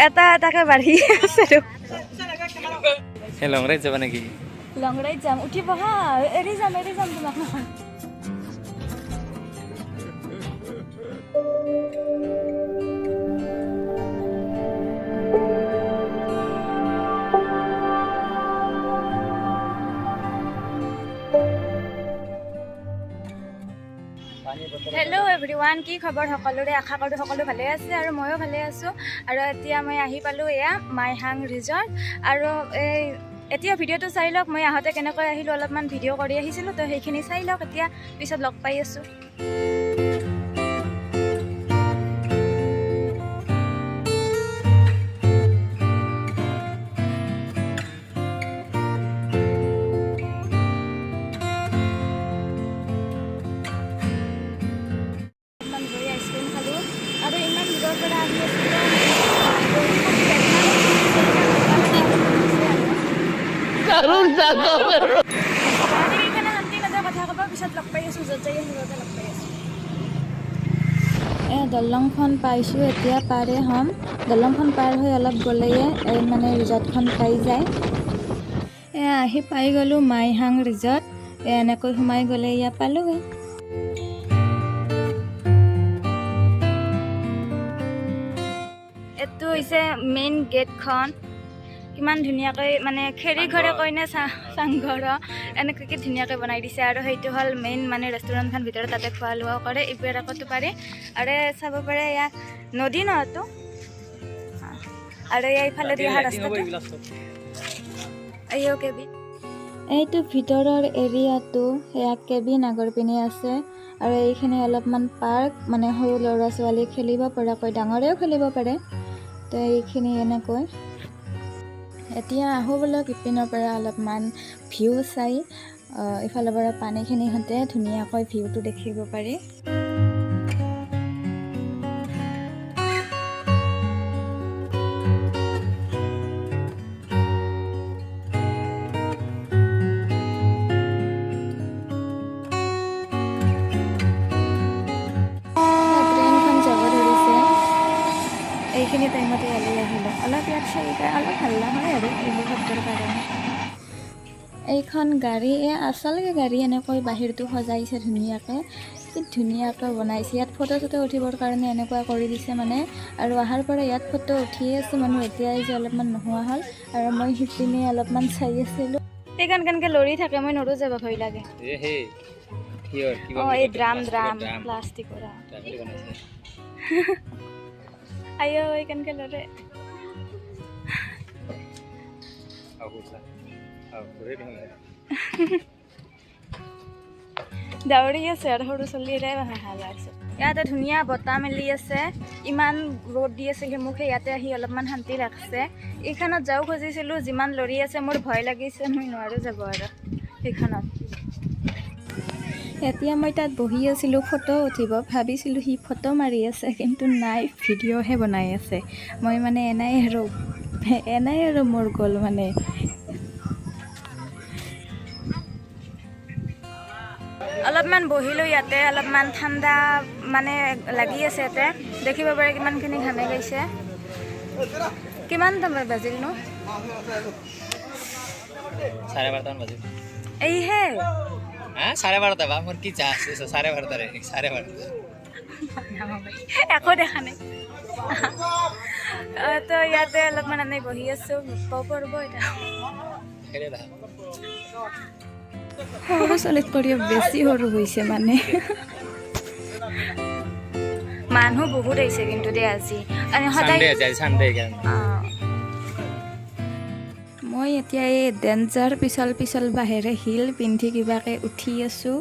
এটা এটাকে বাঢ়ি আছে লং ৰাইড যাবা নেকি? লং ৰাইড যাম উঠি বহা এৰি যাম তোমাক নহয় হেল্ল' এভৰিৱান কি খবৰ সকলোৰে আশা কৰোঁ সকলো ভালে আছে আৰু ময়ো ভালে আছোঁ আৰু এতিয়া মই আহি পালোঁ এয়া মাইহাং ৰিজৰ্ট আৰু এতিয়া ভিডিঅ'টো চাই লওক মই আহোঁতে কেনেকৈ আহিলোঁ অলপমান ভিডিঅ' কৰি আহিছিলোঁ তো সেইখিনি চাই লওক এতিয়া পিছত লগ পাই আছোঁ আৰু ইমান দূৰৰ পৰা আহি আছিলোঁ কথা ক'ব পিছত লগ পাই আছোঁ য'ত যাই আহিবতে লগ পাই আছোঁ দলংখন পাইছোঁ এতিয়া পাৰে হ'ম দলংখন পাৰ হৈ অলপ গ'লেয়ে মানে ৰিজৰ্টখন পাই যায় আহি পাই গ'লোঁ মাইহাং ৰিজৰ্ট এনেকৈ সোমাই গ'লে ইয়াত পালোঁগৈ এইটো হৈছে মেইন গেটখন কিমান ধুনীয়াকৈ মানে খেৰী ঘৰে কয়নে চাংঘৰ এনেকৈ কি ধুনীয়াকৈ বনাই দিছে আৰু সেইটো হ'ল মেইন মানে ৰেষ্টুৰেণ্টখন ভিতৰত তাতে খোৱা লোৱাও কৰে এইবোৰ আকতো পাৰি আৰু চাব পাৰে ইয়াত নদী নহতো আৰু এইফালে দি অহা ৰাস্তাটো এইও কেবিন এইটো ভিতৰৰ এৰিয়াটো সেয়া কেবিন আগৰ পিনে আছে আৰু এইখিনি অলপমান পাৰ্ক মানে সৰু ল'ৰা ছোৱালী খেলিব পৰাকৈ ডাঙৰেও খেলিব পাৰে তো এইখিনি এনেকৈ এতিয়া আহোঁ বোলক ইপিনৰ পৰা অলপমান ভিউ চাই ইফালৰ পৰা পানীখিনি হওঁতে ধুনীয়াকৈ ভিউটো দেখিব পাৰি এইখিনি টাইমতে আলি আহিলোঁ অলপ ইয়াত চাৰিটা অলপ হাল্লা হয় আৰু এইবোৰ শব্দৰ কাৰণে এইখন গাড়ী আচলতে গাড়ী এনেকৈ বাহিৰটো সজাইছে ধুনীয়াকৈ কি ধুনীয়াকৈ বনাইছে ইয়াত ফটো চটো উঠিবৰ কাৰণে এনেকুৱা কৰি দিছে মানে আৰু অহাৰ পৰা ইয়াত ফটো উঠিয়ে আছে মানুহ এতিয়াই যে অলপমান নোহোৱা হ'ল আৰু মই সিপিনে অলপমান চাই আছিলোঁ সেইখন কেনেকৈ লৰি থাকে মই নৰো যাব ভয় লাগে অঁ এই ড্ৰাম প্লাষ্টিকৰ আইও কেনেকৈ লৰে দাউৰি আছে আৰু সৰু চলিৰে ভাল লাগছে ইয়াতে ধুনীয়া বতাহ মেলি আছে ইমান ৰ'দ দি আছিল মোক ইয়াতে আহি অলপমান শান্তি লাগছে এইখনত যাওঁ খুজিছিলোঁ যিমান লৰি আছে মোৰ ভয় লাগিছে মই নোৱাৰোঁ যাব আৰু সেইখনত এতিয়া মই তাত বহি আছিলোঁ ফটো উঠিব ভাবিছিলোঁ সি ফটো মাৰি আছে কিন্তু নাই ভিডিঅ'হে বনাই আছে মই মানে এনাই আৰু মোৰ গ'ল মানে অলপমান বহিলোঁ ইয়াতে অলপমান ঠাণ্ডা মানে লাগি আছে ইয়াতে দেখিব পাৰে কিমানখিনি ঘামে গৈছে কিমান টাইম বাজিল নো 12:30 বাজিল এইহে 12:30 বা মোৰ কি চাহ আছে 12:30 একো দেখা নাই তো ইয়াতে অলপমান এনেই বহি আছোঁ পৰব এতিয়া সৰু ছোৱালীত কৰি বেছি সৰু হৈছে মানে মানুহ বহুত আহিছে কিন্তু দেই আজি মই এতিয়া এই ডেঞ্জাৰ পিছল বাহিৰে হিল পিন্ধি কিবাকৈ উঠি আছোঁ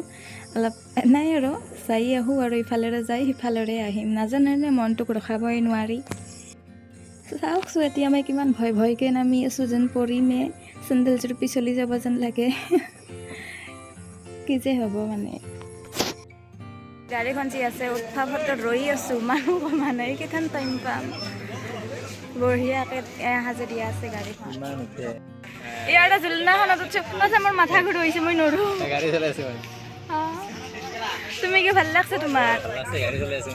অলপ নাই আৰু যাই আহোঁ আৰু ইফালেৰে যাই সিফালেৰে আহিম নাজানে মনটোক ৰখাবই নোৱাৰি চাওকচোন এতিয়া মই কিমান ভয়কৈ নামি আছোঁ যেন পৰিমে চেণ্ডেলযোৰ পিছলি যাব যেন লাগে কি যে হ'ব মানে গাড়ীখন যি আছে উৎফাৱত ৰৈ আছোঁ মানুহ কমা নাই কেইখন টাইম পাম বঢ়িয়াকৈ হাজিৰা আছে গাড়ীখন ইয়াৰ জুলনাখনত উঠছে মোৰ মাথা ঘূৰি হৈছে মই নৰো তুমি কি ভাল লাগছে তোমাৰ আছে গাড়ী চলাই আছো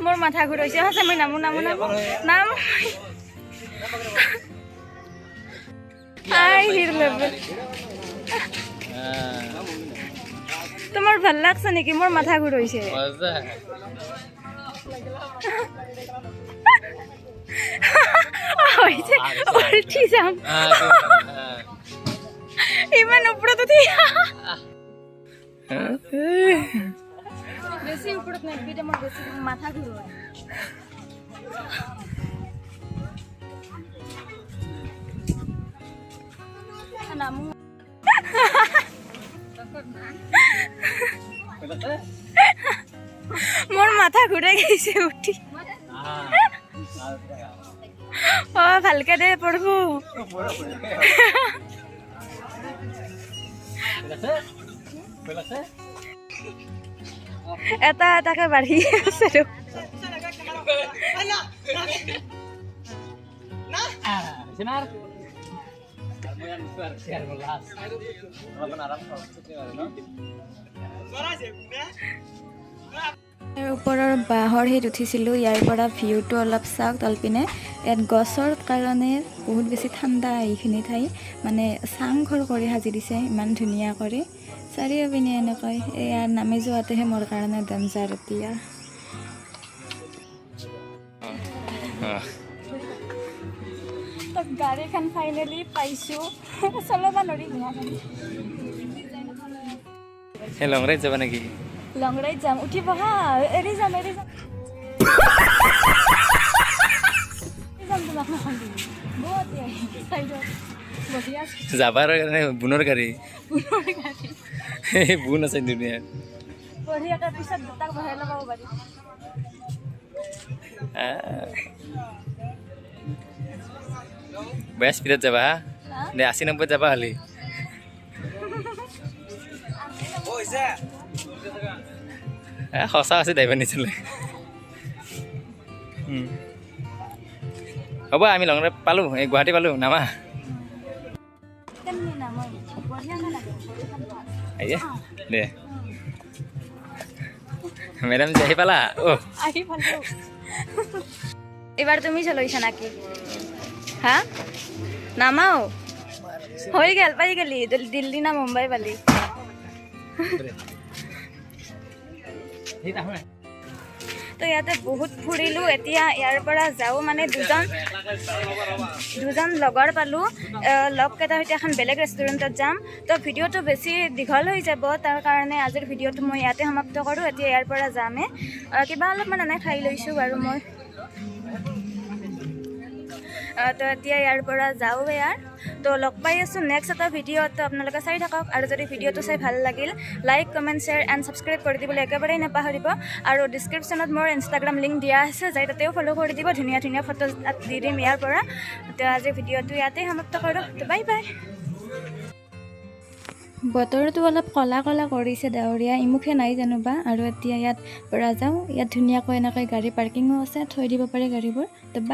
মোৰ মাথা ঘূৰাইছে সঁচা মই নামো নাম আই হিৰ লেভেল তোমাৰ ভাল লাগছে নেকি মোৰ মাথা ঘূৰাইছে মজা হৈছে উঠি যাম ইমান ওপৰত উঠি বেছি ওপৰত নাই বিটা মোৰ বেছি মাথা ঘূৰাই নামো মোৰ মাথা ঘূৰাই গৈছে উঠি ভালকে দে পঢ়ব এটা এটাকে বাঢ়ি আছে ওপৰৰ বাঁহৰ হেৰিত উঠিছিলোঁ ইয়াৰ পৰা ভিউটো অলপ চাওক তলপিনে ইয়াত গছৰ কাৰণে বহুত বেছি ঠাণ্ডা এইখিনি ঠাই মানে চাংঘৰ কৰি সাজি দিছে ইমান ধুনীয়া কৰি চাৰিওপিনে এনেকৈ ইয়াৰ নামি যোৱাতেহে মোৰ কাৰণে ডেঞ্জাৰ এতিয়া গাড়ীখন ফাইনেলি পাইছোঁ চলাব নোৱাৰি এই লং ৰাইড যাবা নেকি লং ৰাইড যাম উঠি বহা এৰি যাম তোমাক যাবাৰ কাৰণে বুনৰ গাড়ী বুন আছে দুনিয়াত বঢ়িয়াকৈ পিছত দুটাক বহাই ল'ব পাৰি বেয়া স্পীডত যাবা দে 80-90 যাবা খালি সঁচা আছে ড্ৰাইভাৰ নিচিলে হ'ব আমি লং ড্ৰাইভ পালোঁ এই গুৱাহাটী পালোঁ নামা দে মেডাম যে আহি পালা এবার তুমি চলাইছা নাকি হ্যাঁ নামাও হৈ গেল পাই গেলি দিল্লী না মুম্বাই পালি তো ইয়াতে বহুত ফুৰিলোঁ এতিয়া ইয়াৰ পৰা যাওঁ মানে দুজন লগৰ পালোঁ লগকেইটাৰ সৈতে এখন বেলেগ ৰেষ্টুৰেণ্টত যাম তো ভিডিঅ'টো বেছি দীঘল হৈ যাব তাৰ কাৰণে আজিৰ ভিডিঅ'টো মই ইয়াতে সমাপ্ত কৰোঁ এতিয়া ইয়াৰ পৰা যামে কিবা অলপমান এনে খাই লৈছোঁ বাৰু মই তো এতিয়া ইয়াৰ পৰা যাওঁ ইয়াৰ তো লগ পাই আছোঁ নেক্সট এটা ভিডিঅ'ত তো আপোনালোকে চাই থাকক আৰু যদি ভিডিঅ'টো চাই ভাল লাগিল like comment share and subscribe কৰি দিবলৈ একেবাৰেই নাপাহৰিব আৰু ডিছক্ৰিপশ্যনত মোৰ ইনষ্টাগ্ৰাম লিংক দিয়া আছে যাই তাতেও ফ'ল' কৰি দিব ধুনীয়া ধুনীয়া ফটো দি দিম ইয়াৰ পৰা তো আজিৰ ভিডিঅ'টো ইয়াতে সমাপ্ত কৰোঁ তো বাই বাই বতৰটো অলপ ক'লা ক'লা কৰিছে ডাৱৰীয়া ইমুখে নাই জানোবা আৰু এতিয়া ইয়াত পৰা যাওঁ ইয়াত ধুনীয়াকৈ এনেকৈ গাড়ী পাৰ্কিঙো আছে থৈ দিব পাৰে গাড়ীবোৰ তো বাই